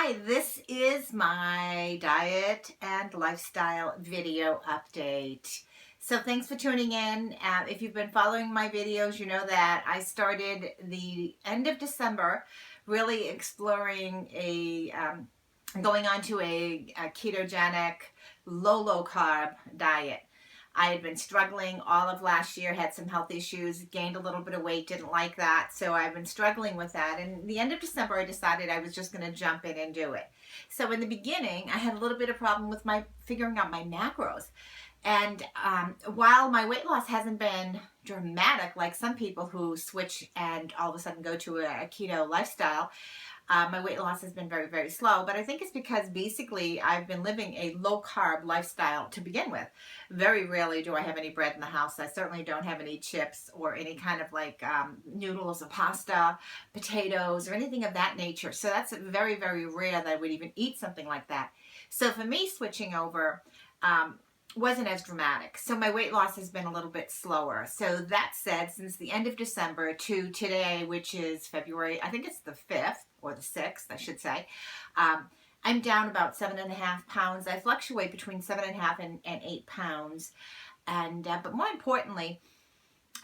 Hi, this is my diet and lifestyle video update. So thanks for tuning in. If you've been following my videos, you know that I started the end of December really exploring going on to a ketogenic, low carb diet. I had been struggling all of last year, had some health issues, gained a little bit of weight, didn't like that. So I've been struggling with that. And the end of December, I decided I was just going to jump in and do it. So in the beginning, I had a little bit of problem with my figuring out my macros. And while my weight loss hasn't been dramatic, like some people who switch and all of a sudden go to a keto lifestyle, my weight loss has been very slow, but I think it's because basically I've been living a low carb lifestyle to begin with. Very rarely do I have any bread in the house. I certainly don't have any chips or any kind of like noodles or pasta, potatoes, or anything of that nature. So that's very rare that I would even eat something like that. So for me, switching over, wasn't as dramatic. So my weight loss has been a little bit slower. So that said, since the end of December to today, which is February, I think it's the 5th or the 6th, I should say, I'm down about 7.5 pounds. I fluctuate between 7.5 and 8 pounds. And, but more importantly,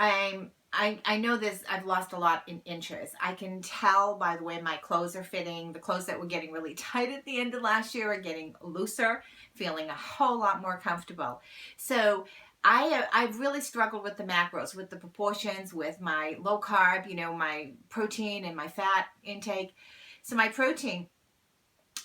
I know this, I've lost a lot in inches. I can tell by the way my clothes are fitting. The clothes that were getting really tight at the end of last year are getting looser, feeling a whole lot more comfortable. So I've really struggled with the macros, with the proportions, with my low carb, my protein and my fat intake. So my protein,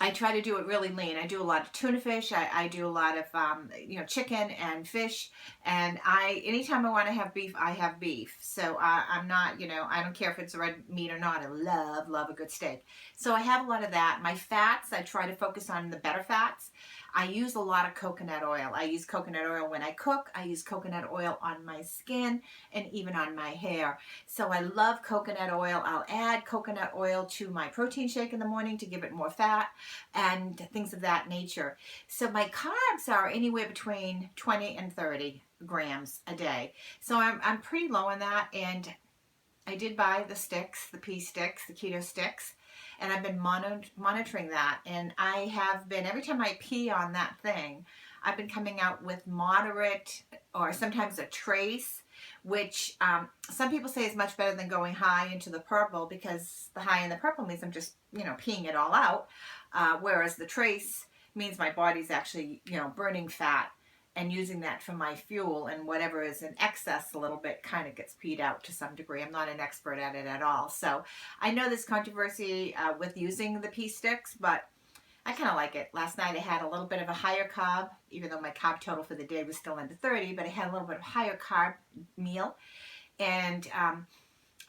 I try to do it really lean. I do a lot of tuna fish. I do a lot of chicken and fish. And anytime I want to have beef, I have beef. So I'm not, I don't care if it's red meat or not. I love a good steak. So I have a lot of that. My fats, I try to focus on the better fats. I use a lot of coconut oil. I use coconut oil when I cook. I use coconut oil on my skin and even on my hair. So I love coconut oil. I'll add coconut oil to my protein shake in the morning to give it more fat and things of that nature. So my carbs are anywhere between 20 and 30 grams a day. So I'm pretty low on that, and I did buy the sticks, the pea sticks, the keto sticks, and I've been monitoring that. And I have been, every time I pee on that thing, I've been coming out with moderate or sometimes a trace, which some people say is much better than going high into the purple, because the high in the purple means I'm just, peeing it all out. Whereas the trace means my body's actually, burning fat and using that for my fuel, and whatever is in excess a little bit kind of gets peed out to some degree. I'm not an expert at it at all. So I know there's controversy with using the pea sticks, but I kind of like it. Last night I had a little bit of a higher carb, even though my carb total for the day was still under 30, but I had a little bit of higher carb meal. And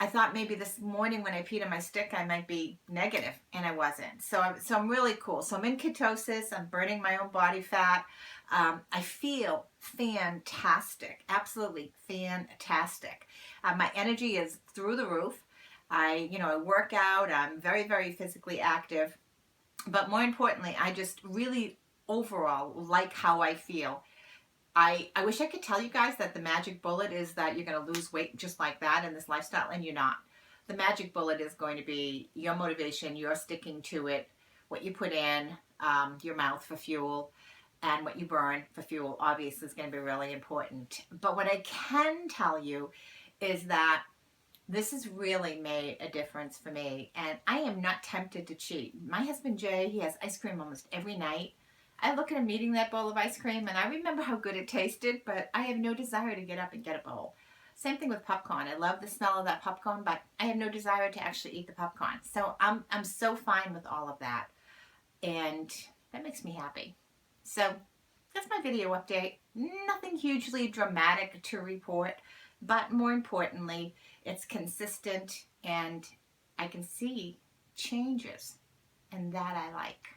I thought maybe this morning when I peed on my stick, I might be negative, and I wasn't. So I'm really cool. So I'm in ketosis. I'm burning my own body fat. I feel fantastic, absolutely fantastic. My energy is through the roof. I work out. I'm very physically active. But more importantly, I just really overall like how I feel. I wish I could tell you guys that the magic bullet is that you're going to lose weight just like that in this lifestyle, and you're not. The magic bullet is going to be your motivation, your sticking to it, what you put in your mouth for fuel, and what you burn for fuel obviously is going to be really important. But what I can tell you is that this has really made a difference for me, and I am not tempted to cheat. My husband Jay, he has ice cream almost every night. I look at him eating that bowl of ice cream, and I remember how good it tasted, but I have no desire to get up and get a bowl. Same thing with popcorn. I love the smell of that popcorn, but I have no desire to actually eat the popcorn. So I'm so fine with all of that, and that makes me happy. So that's my video update. Nothing hugely dramatic to report, but more importantly, it's consistent, and I can see changes, and that I like.